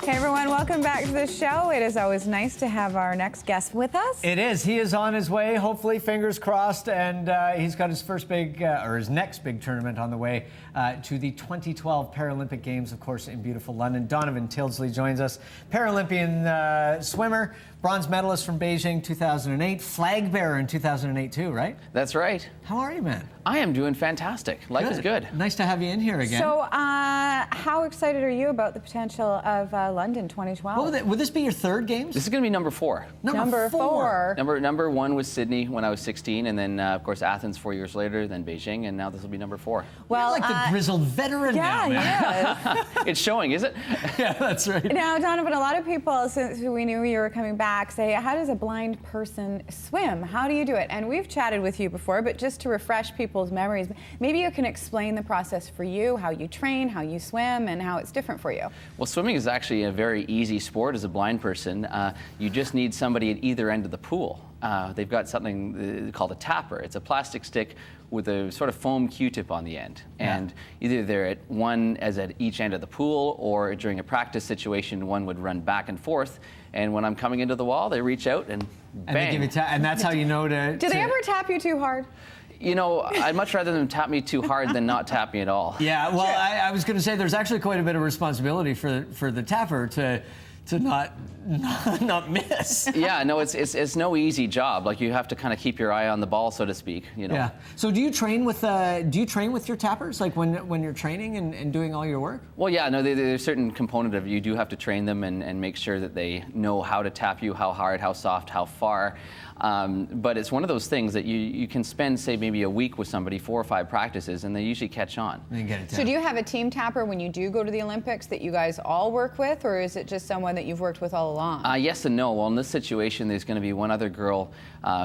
Hey everyone, welcome back to the show. It is always nice to have our next guest with us. It is. He is on his way, hopefully, fingers crossed, and he's got his first big, or his next big tournament on the way to the 2012 Paralympic Games, of course, in beautiful London. Donovan Tildesley joins us, Paralympian swimmer, bronze medalist from Beijing 2008, flag bearer in 2008 too, right? That's right. How are you, man? I am doing fantastic. Life is good. Nice to have you in here again. So, how excited are you about the potential of London 2012? Would this be your third Games? This is going to be number 4. Number four. Number 1 was Sydney when I was 16, and then, of course, Athens 4 years later, then Beijing, and now this will be number 4. Well, you're like the grizzled veteran now, man. Yeah. It's showing, is it? Yeah, that's right. Now, Donovan, a lot of people, since we knew you were coming back, say, how does a blind person swim? How do you do it? And we've chatted with you before, but just to refresh people's memories, maybe you can explain the process for you, how you train, how you swim, and how it's different for you. Well, swimming is actually a very easy sport as a blind person. You just need somebody at either end of the pool. They've got something called a tapper. It's a plastic stick with a sort of foam Q-tip on the end. And either they're at each end of the pool, or during a practice situation, one would run back and forth. And when I'm coming into the wall, they reach out and bang. And they give you and that's how you know to... Do they ever tap you too hard? You know, I'd much rather them tap me too hard than not tap me at all. Yeah, well, I was going to say there's actually quite a bit of responsibility for the tapper to not miss. Yeah, no, it's no easy job. Like, you have to kind of keep your eye on the ball, so to speak. You know. Yeah. So do you train with your tappers, like when you're training and doing all your work? Well, yeah, no, there's a certain component of you do have to train them and make sure that they know how to tap you, how hard, how soft, how far. But it's one of those things that you can spend, say, maybe a week with somebody, 4 or 5 practices, and they usually catch on. So do you have a team tapper when you do go to the Olympics that you guys all work with, or is it just someone that you've worked with all along? Yes and no. Well, in this situation, there's going to be one other girl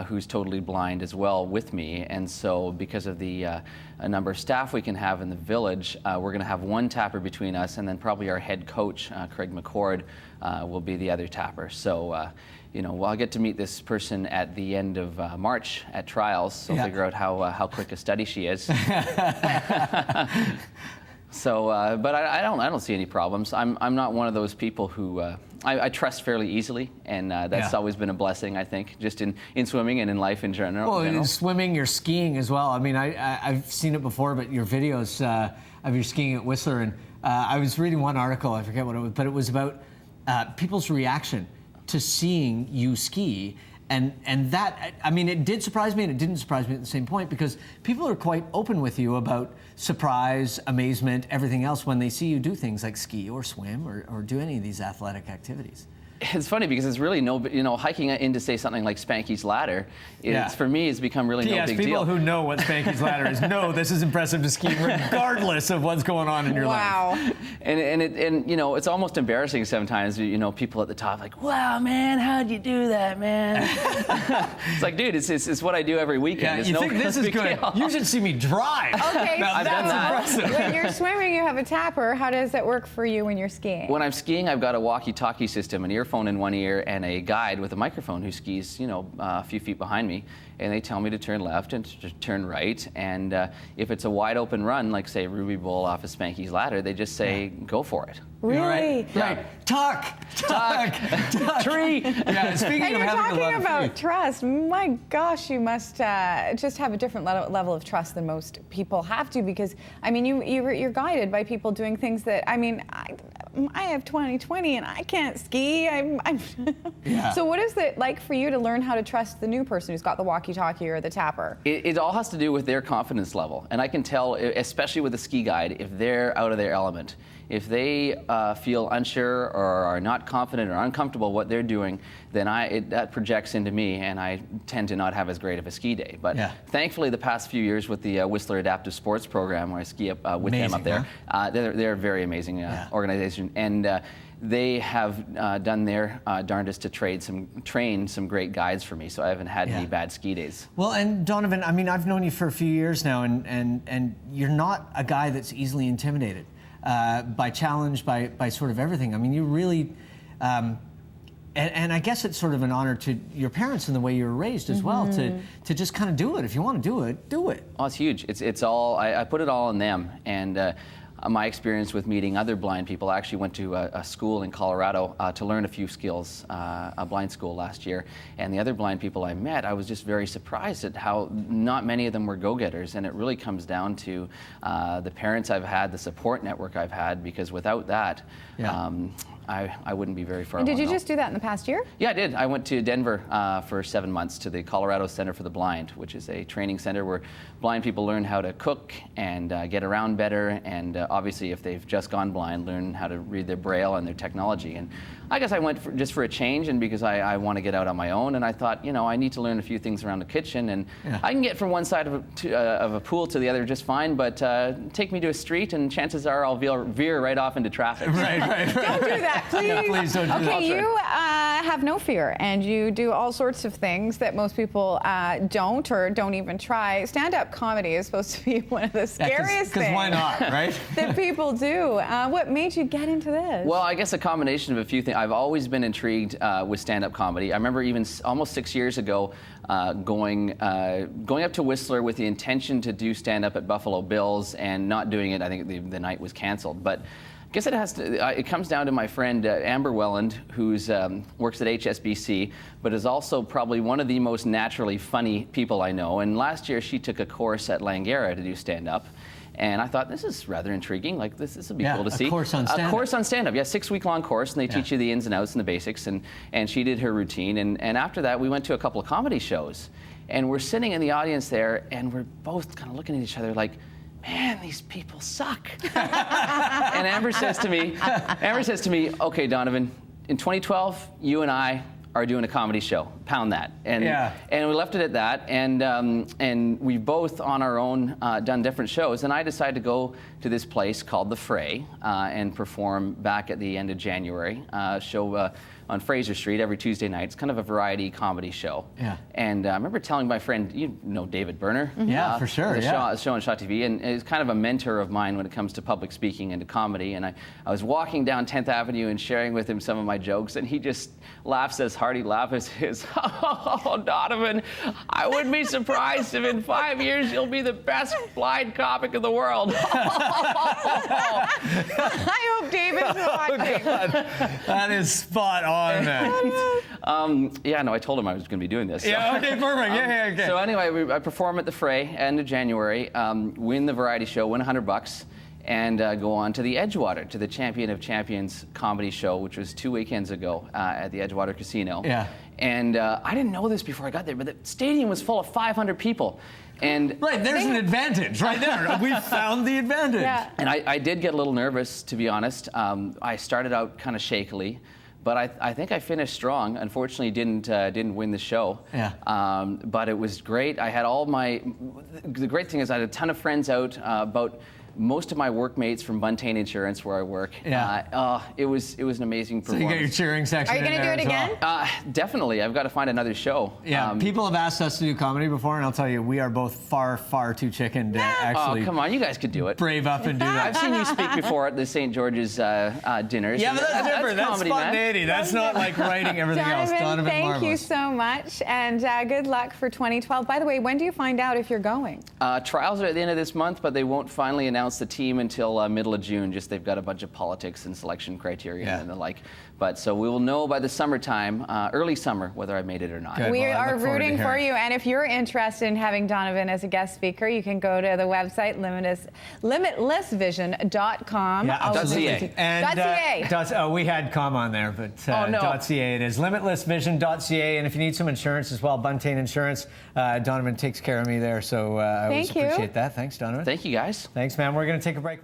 who's totally blind as well with me, and so because of the number of staff we can have in the village, we're going to have one tapper between us, and then probably our head coach, Craig McCord, will be the other tapper. So, you know, I'll get to meet this person at the end of March at trials, so figure out how quick a study she is. So, but I don't see any problems. I'm not one of those people who I trust fairly easily, and that's always been a blessing, I think, just in swimming and in life in general. Well, in swimming, you're skiing as well. I mean, I've seen it before, but your videos of your skiing at Whistler, and I was reading one article, I forget what it was, but it was about people's reaction to seeing you ski. And that, I mean, it did surprise me and it didn't surprise me at the same point, because people are quite open with you about surprise, amazement, everything else when they see you do things like ski or swim or do any of these athletic activities. It's funny because it's really hiking into, say, something like Spanky's Ladder, for me, it's become really no big deal. People who know what Spanky's Ladder is know this is impressive to ski regardless of what's going on in your life. Wow. And you know, it's almost embarrassing sometimes, you know, people at the top like, wow, man, how'd you do that, man? It's like, dude, it's what I do every weekend. Yeah, you think this is good. You should see me drive. Okay, I've done that. When you're swimming, you have a tapper. How does that work for you when you're skiing? When I'm skiing, I've got a walkie-talkie system, an earphone in one ear, and a guide with a microphone who skis, you know, a few feet behind me, and they tell me to turn left and to turn right. And if it's a wide open run, like say Ruby Bowl off of Spanky's Ladder, they just say go for it. Really? Right. Tuck. Tree. Yeah. Speaking And of you're having talking a lot about of trust. My gosh, you must just have a different level of trust than most people have to, because I mean, you're guided by people doing things that, I mean, I have 20/20 and I can't ski. So what is it like for you to learn how to trust the new person who's got the walkie-talkie or the tapper? It all has to do with their confidence level, and I can tell, especially with a ski guide, if they're out of their element. If they feel unsure or are not confident or uncomfortable what they're doing, then that projects into me, and I tend to not have as great of a ski day. But thankfully, the past few years with the Whistler Adaptive Sports Program, where I ski up with them up there, they're a very amazing organization, and they have done their darndest to train some great guides for me, so I haven't had any bad ski days. Well, and Donovan, I mean, I've known you for a few years now, and you're not a guy that's easily intimidated by challenge, by sort of everything. I mean, you really, and I guess it's sort of an honor to your parents and the way you were raised as well, to just kind of do it. If you want to do it, do it. Oh, it's huge. It's all, I put it all on them, and my experience with meeting other blind people. I actually went to a school in Colorado to learn a few skills, a blind school last year. And the other blind people I met, I was just very surprised at how not many of them were go-getters. And it really comes down to the parents I've had, the support network I've had, because without that, I wouldn't be very far And along. did you just do that in the past year? Yeah, I did. I went to Denver for 7 months to the Colorado Center for the Blind, which is a training center where blind people learn how to cook and get around better, and obviously if they've just gone blind, learn how to read their Braille and their technology. And I guess I went just for a change, and because I want to get out on my own, and I thought, you know, I need to learn a few things around the kitchen, and I can get from one side of a pool to the other just fine, but take me to a street and chances are I'll veer right off into traffic. Right. Don't do that, please. Yeah, please don't do that. Okay, you have no fear, and you do all sorts of things that most people don't or don't even try. Stand-up comedy is supposed to be one of the scariest things. Because why not, right? that people do. What made you get into this? Well, I guess a combination of a few things. I've always been intrigued with stand-up comedy. I remember even almost 6 years ago going up to Whistler with the intention to do stand-up at Buffalo Bills and not doing it. I think the night was canceled. But I guess it comes down to my friend Amber Welland, who's works at HSBC, but is also probably one of the most naturally funny people I know. And last year she took a course at Langara to do stand-up. And I thought, this is rather intriguing. Like, this would be cool to see. A course on stand-up. A course on stand-up, yeah, 6-week-long course, and they teach you the ins and outs and the basics. And she did her routine. And after that, we went to a couple of comedy shows. And we're sitting in the audience there, and we're both kind of looking at each other like, man, these people suck. And Amber says to me, okay, Donovan, in 2012, you and I are doing a comedy show. Pound that. And we left it at that. And we both on our own done different shows. And I decided to go to this place called The Fray and perform back at the end of January. Show on Fraser Street every Tuesday night. It's kind of a variety comedy show. Yeah. And I remember telling my friend, you know David Berner? Yeah, for sure. The show on Shaw TV, and he's kind of a mentor of mine when it comes to public speaking and to comedy. And I was walking down 10th Avenue and sharing with him some of my jokes, and he just laughs as hearty laugh as his. Oh, Donovan, I wouldn't be surprised if in 5 years you'll be the best blind comic in the world. I hope David's watching. That is spot on, man. Yeah, no, I told him I was going to be doing this. So. Yeah, okay, perfect. Okay. So anyway, I perform at the Fray, end of January, win the variety show, win $100, and go on to the Edgewater, to the Champion of Champions comedy show, which was 2 weekends ago at the Edgewater Casino. Yeah. And I didn't know this before I got there, but the stadium was full of 500 people. And right, there's an advantage right there. We found the advantage. Yeah. And I did get a little nervous, to be honest. I started out kind of shakily, but I think I finished strong. Unfortunately, didn't win the show. Yeah. But it was great. I had the great thing is I had a ton of friends out, about most of my workmates from Buntain Insurance, where I work. Yeah. It was an amazing performance. So you got your cheering section. Are you going to do it again? Definitely. I've got to find another show. Yeah. People have asked us to do comedy before, and I'll tell you, we are both far, far too chicken to actually. Oh, come on, you guys could do it. Brave up and do that. I've seen you speak before at the St. George's dinners. Yeah, but that's different. That's comedy, spontaneity. Man. That's not like writing everything else. Donovan, thank marvelous. you so much, and good luck for 2012. By the way, when do you find out if you're going? Trials are at the end of this month, but they won't finally announce the team until middle of June. Just they've got a bunch of politics and selection criteria and the like. But so we will know by the summertime, early summer, whether I made it or not. Good. We are rooting for you, and if you're interested in having Donovan as a guest speaker, you can go to the website limitlessvision.com. Yeah, .ca. And we had .com on there, but .ca it is. Limitlessvision.ca, and if you need some insurance as well, Buntain Insurance, Donovan takes care of me there, so I always appreciate that. Thanks, Donovan. Thank you, guys. Thanks, man. We're going to take a break.